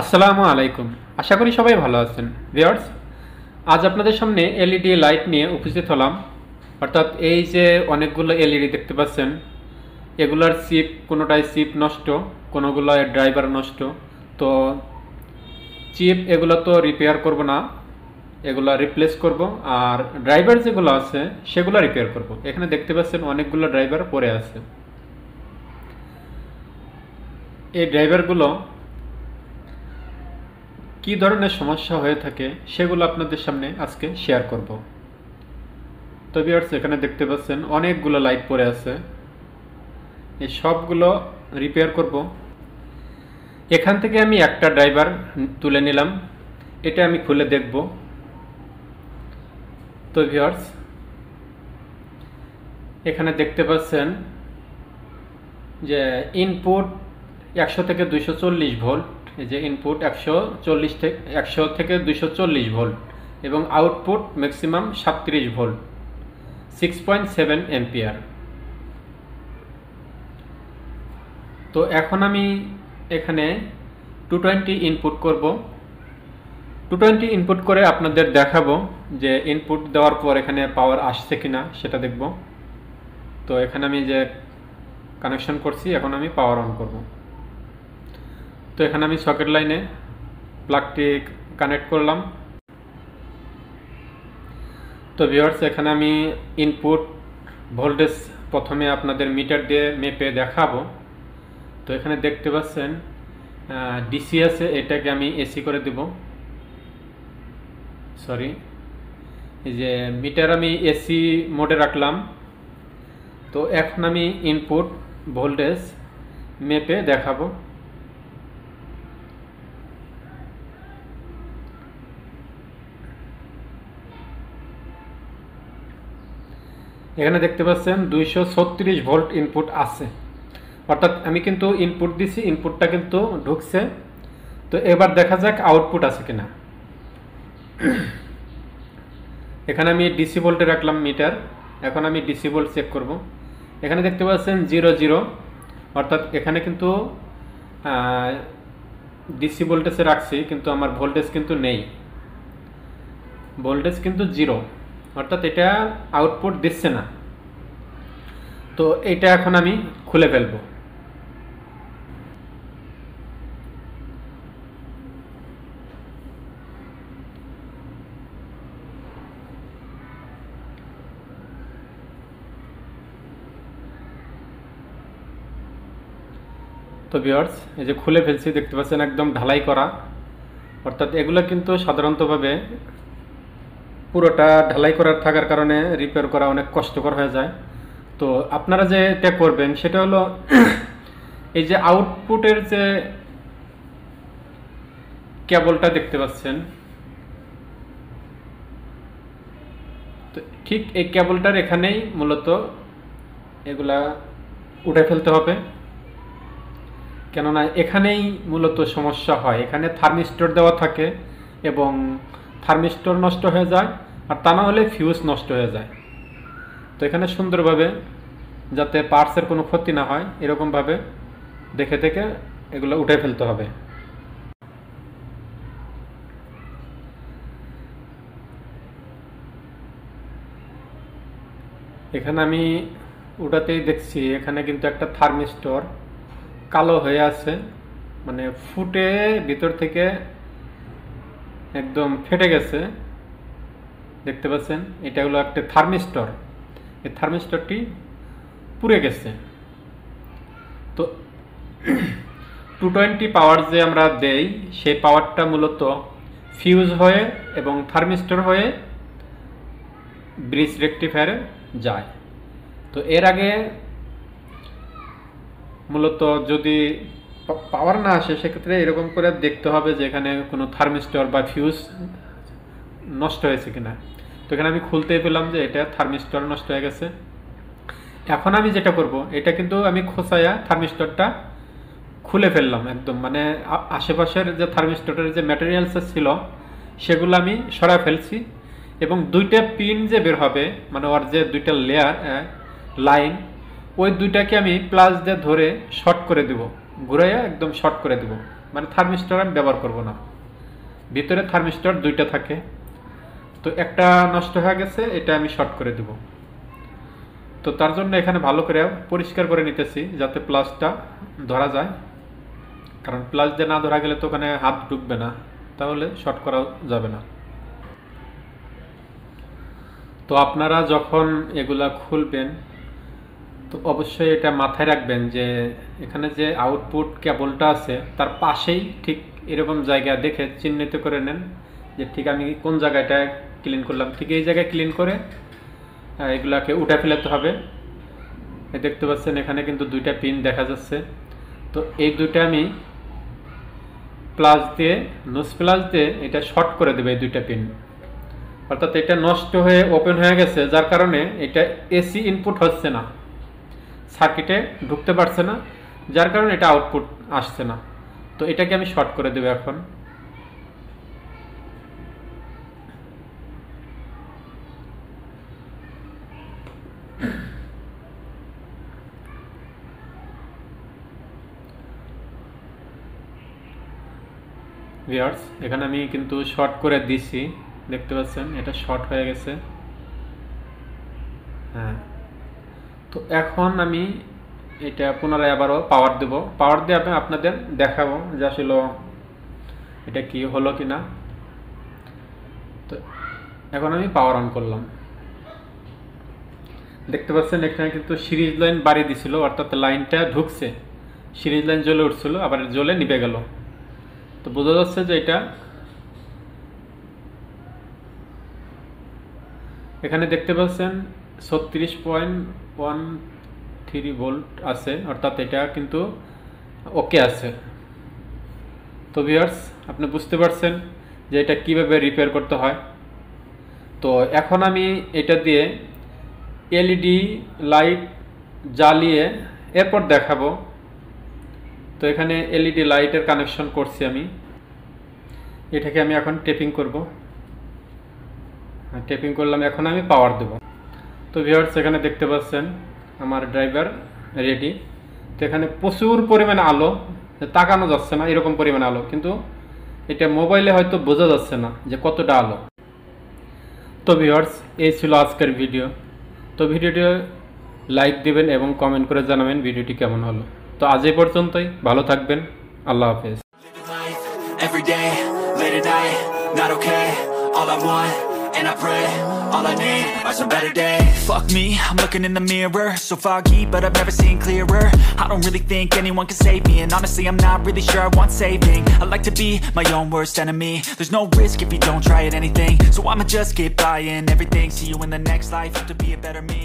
আসসালামু আলাইকুম। আশা করি সবাই ভালো আছেন। ভিউয়ার্স, আজ আপনাদের সামনে এলইডি লাইট নিয়ে উপস্থিত হলাম। অর্থাৎ এই যে অনেকগুলো এলইডি দেখতে পাচ্ছেন, এগুলার চিপ কোনোটাই চিপ নষ্ট, কোনোগুলো ড্রাইভার নষ্ট। তো চিপ এগুলো তো রিপেয়ার করব না, এগুলো রিপ্লেস করব। আর ড্রাইভার যেগুলো আছে সেগুলো রিপেয়ার করব। এখানে দেখতে পাচ্ছেন অনেকগুলো ড্রাইভার পড়ে আছে। এই ড্রাইভারগুলো কি ধরনের সমস্যা হয়ে থাকে সেগুলো আপনাদের সামনে আজকে শেয়ার করব। তো ভিউয়ার্স, এখানে দেখতে পাচ্ছেন অনেকগুলো লাইট পড়ে আছে, এই সবগুলো রিপেয়ার করব। এখান থেকে আমি একটা ড্রাইভার তুলে নিলাম, এটা আমি খুলে দেখব। তো ভিউয়ার্স, এখানে দেখতে পাচ্ছেন যে ইনপুট 100 থেকে 240 ভোল্ট, এই যে ইনপুট 100 থেকে 240 ভোল্ট এবং আউটপুট ম্যাক্সিমাম 37 ভোল্ট, 6.7 এম্পিয়ার। তো এখন আমি এখানে 220 ইনপুট করব। 220 ইনপুট করে আপনাদের দেখাবো যে ইনপুট দেওয়ার পর এখানে পাওয়ার আসছে কিনা সেটা দেখব। তো এখানে আমি যে কানেকশন করছি, এখন আমি পাওয়ার অন করব। তো এখানে আমি সকেট লাইনে প্লাগটি কানেক্ট করলাম। তো ভিউয়ার্স, এখানে আমি ইনপুট ভোল্টেজ প্রথমে আপনাদের মিটার দিয়ে মেপে দেখাবো। তো এখানে দেখতে পাচ্ছেন ডিসি আছে, এটাকে আমি এসি করে দেব। সরি, এই যে মিটার আমি এসি মোডে রাখলাম। তো এখন আমি ইনপুট ভোল্টেজ মেপে দেখাবো। এখানে দেখতে পাচ্ছেন 236 ভোল্ট ইনপুট আছে, অর্থাৎ আমি কিন্তু ইনপুট দিছি, ইনপুটটা কিন্তু ঢুকছে। তো এবার দেখা যাক আউটপুট আছে কিনা। এখানে আমি ডিসি ভোল্টে রাখলাম মিটার, এখন আমি ডিসি ভোল্ট চেক করব। এখানে দেখতে পাচ্ছেন 00, অর্থাৎ এখানে কিন্তু ডিসি ভোল্টেজে রাখছি কিন্তু আমার ভোল্টেজ কিন্তু নেই, ভোল্টেজ কিন্তু 0, অর্থাৎ এটা আউটপুট দিচ্ছে না। তো এটা এখন আমি খুলে ফেলবো। তো ভিউয়ার্স, এই যে খুলে ফেলছি, দেখতে পাচ্ছেন একদম ঢালাই করা। অর্থাৎ এগুলো কিন্তু সাধারণতভাবে পুরোটা ঢালাই করার থাকার কারণে রিপেয়ার করা অনেক কষ্টকর হয়ে যায়। তো আপনারা যে এটা করবেন সেটা হলো এই যে আউটপুটের যে কেবলটা দেখতে পাচ্ছেন, তো ঠিক এই কেবলটার এখানেই মূলত এগুলা উঠে ফেলতে হবে, কেননা এখানেই মূলত সমস্যা হয়। এখানে থার্মিস্টর দেওয়া থাকে এবং থার্মিস্টর নষ্ট হয়ে যায়, আর তা না হলে ফিউজ নষ্ট হয়ে যায়। তো এখানে সুন্দরভাবে যাতে পার্টসের কোনো ক্ষতি না হয় এরকমভাবে দেখে দেখে এগুলো উঠে ফেলতে হবে। এখানে আমি উঠাতেই দেখছি এখানে কিন্তু একটা থার্মিস্টর কালো হয়ে আছে, মানে ফুটে ভিতর থেকে একদম ফেটে গেছে। দেখতে পাচ্ছেন এটা হলো একটা থার্মিস্টর, এই থার্মিস্টরটি পুড়ে গেছে। তো 220 পাওয়ার যে আমরা দেই সেই পাওয়ারটা মূলত ফিউজ হয়ে এবং থার্মিস্টর হয়ে ব্রিজ রেকটিফায়ারে যায়। তো এর আগে মূলত যদি পাওয়ার না আসে সেক্ষেত্রে এরকম করে দেখতে হবে যে এখানে কোনো থার্মিস্টর বা ফিউজ নষ্ট হয়েছে কিনা। তো এখানে আমি খুলতেই পেলাম যে এটা থার্মিস্টর নষ্ট হয়ে গেছে। এখন আমি যেটা করব, এটা কিন্তু আমি খোঁচাইয়া থার্মিস্টরটা খুলে ফেললাম একদম, মানে আশেপাশের যে থার্মিস্টরের যে ম্যাটেরিয়ালস ছিল সেগুলো আমি সরাই ফেলছি এবং দুইটা পিন যে বের হবে, মানে ওর যে দুইটা লেয়ার লাইন, ওই দুইটাকে আমি প্লাস দিয়ে ধরে শর্ট করে দেব। ঘুরাইয়া একদম শর্ট করে দেব, মানে থার্মিস্টর আমি ব্যবহার করব না। ভিতরে থার্মিস্টর দুইটা থাকে, তো একটা নষ্ট হয়ে গেছে, এটা আমি শর্ট করে দেব। তো তার জন্য এখানে ভালো করে পরিষ্কার করে নিতেছি যাতে প্লাসটা ধরা যায়, কারণ প্লাস দিয়ে না ধরা গেলে তো ওখানে হাত ঢুকবে না, তাহলে শর্ট করা যাবে না। তো আপনারা যখন এগুলা খুলবেন তো অবশ্যই এটা মাথায় রাখবেন যে এখানে যে আউটপুট কেবলটা আছে তার পাশেই ঠিক এরকম জায়গা দেখে চিহ্নিত করে নেন যে ঠিক আমি কোন জায়গাটা ক্লিন করলাম, ঠিক এই জায়গায় ক্লিন করে এগুলাকে উঠে ফেলাতে হবে। দেখতে পাচ্ছেন এখানে কিন্তু দুইটা পিন দেখা যাচ্ছে, তো এই দুইটা আমি প্লাস দিয়ে নোজ প্লাস দিয়ে এটা শর্ট করে দেবে এই দুইটা পিন। অর্থাৎ এটা নষ্ট হয়ে ওপেন হয়ে গেছে, যার কারণে এটা এসি ইনপুট হচ্ছে না, সার্কিটে ঢুকতে পারছে না, যার কারণে এটা আউটপুট আসছে না। তো এটাকে আমি শর্ট করে দেব এখন। ভিউয়ার্স, এখানে আমি কিন্তু শর্ট করে দিছি, দেখতে পাচ্ছেন এটা শর্ট হয়ে গেছে। হ্যাঁ, তো এখন আমি এটা পুনরায় আবারও পাওয়ার দেব, পাওয়ার দিয়ে আমি আপনাদের দেখাবো যে আসলে এটা কি হলো কিনা। তো এখন আমি পাওয়ার অন করলাম, দেখতে পাচ্ছেন এখানে কিন্তু সিরিজ লাইন বাড়িয়ে দিছিল, অর্থাৎ লাইনটা ঢুকছে, সিরিজ লাইন জ্বলে উঠছিল আবার জ্বলে নিভে গেল। তো বোঝা যাচ্ছে যে এটা এখানে দেখতে পাচ্ছেন 36.13 ভোল্ট আছে, অর্থাৎ এটা কিন্তু ওকে আছে। তো ভিউয়ার্স, আপনি বুঝতে পারছেন যে এটা কিভাবে রিপেয়ার করতে হয়। তো এখন আমি এটা দিয়ে এলইডি লাইট জ্বালিয়ে এরপর দেখাবো। তো এখানে এলইডি লাইটের কানেকশন করছি আমি, এটাকে আমি এখন টেপিং করব। টেপিং করলাম, এখন আমি পাওয়ার দেব। তো ভিউয়ার্স, এখানে দেখতে পাচ্ছেন আমার ড্রাইভার রেডি। তো এখানে প্রচুর পরিমাণে আলো, তাকানো যাচ্ছে না এরকম পরিমাণে আলো, কিন্তু এটা মোবাইলে হয়তো বোঝা যাচ্ছে না যে কতটা আলো। তো ভিউয়ার্স, এই ছিল আজকের ভিডিও। তো ভিডিওটি লাইক দিবেন এবং কমেন্ট করে জানাবেন ভিডিওটি কেমন হলো। তো আজ এই পর্যন্তই, ভালো থাকবেন, আল্লাহ হাফেজ। Every day, late at night, not okay. All I want, and I pray, all I need are some better days. Fuck me, I'm looking in the mirror, so foggy, but I've never seen clearer. I don't really think anyone can save me, and honestly I'm not really sure I want saving. I like to be my own worst enemy. There's no risk if you don't try at anything, so I'ma just keep buying everything. See you in the next life, have to be a better me.